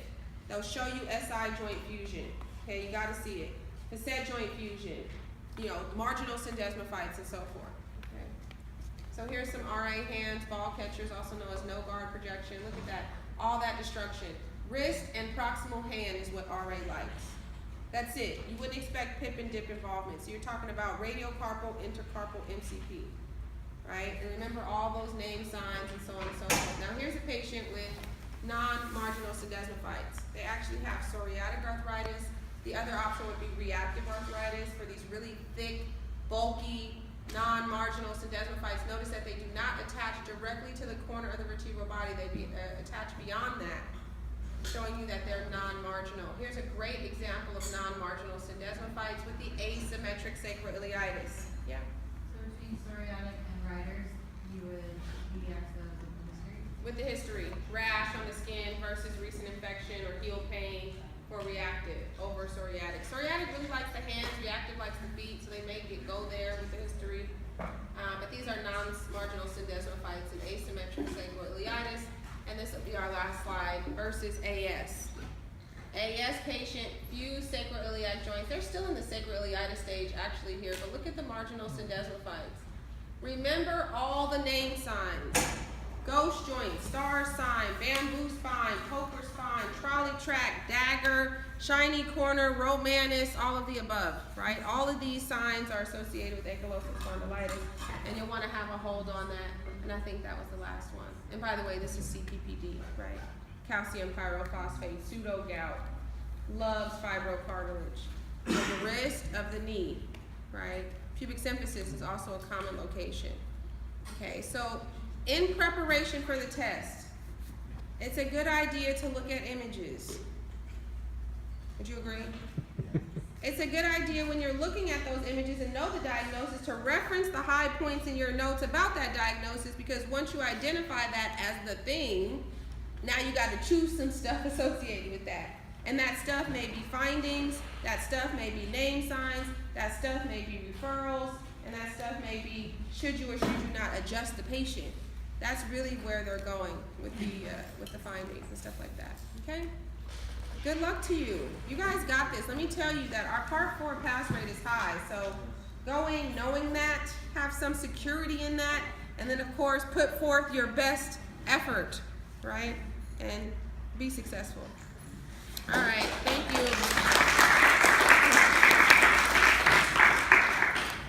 They'll show you SI joint fusion. Okay, you got to see it. Facet joint fusion. Marginal syndesmophytes and so forth. Okay. So here's some RA hands, ball catchers, also known as no guard projection. Look at that. All that destruction. Wrist and proximal hand is what RA likes. That's it. You wouldn't expect PIP and DIP involvement. So you're talking about radiocarpal, intercarpal, MCP. Right? And remember all those name signs and so on and so forth. Now here's a patient with non-marginal syndesmophytes. They actually have psoriatic arthritis. The other option would be reactive arthritis for these really thick, bulky, non-marginal syndesmophytes. Notice that they do not attach directly to the corner of the vertebral body. They attach beyond that, showing you that they're non-marginal. Here's a great example of non-marginal syndesmophytes with the asymmetric sacroiliitis. Yeah? So between psoriatic and riders, you would pediatric history? With the history, rash on the skin versus recent infection or heel pain for reactive over psoriatic. Psoriatic really likes the hands, reactive likes the feet, so they may go there with the history. But these are non-marginal syndesmophytes and asymmetric sacroiliitis. And this will be our last slide versus AS. AS patient, fused sacroiliac joints. They're still in the sacroiliitis stage actually here, but look at the marginal syndesmophytes. Remember all the name signs. Ghost joint, star sign, bamboo spine, poker spine, trolley track, dagger, shiny corner, romanus, all of the above, right? All of these signs are associated with ankylosing spondylitis, and you'll want to have a hold on that, and I think that was the last one. And by the way, this is CPPD, right? Calcium pyrophosphate, pseudo gout, loves fibrocartilage. So the wrist of the knee, right? Pubic symphysis is also a common location. Okay, so in preparation for the test, it's a good idea to look at images. Would you agree? It's a good idea when you're looking at those images and know the diagnosis to reference the high points in your notes about that diagnosis, because once you identify that as the thing, now you got to choose some stuff associated with that. And that stuff may be findings, that stuff may be name signs, that stuff may be referrals, and that stuff may be should you or should you not adjust the patient. That's really where they're going with the findings and stuff like that. Okay? Good luck to you. You guys got this. Let me tell you that our Part 4 pass rate is high. So going, knowing that, have some security in that, and then of course put forth your best effort right? And be successful. All right,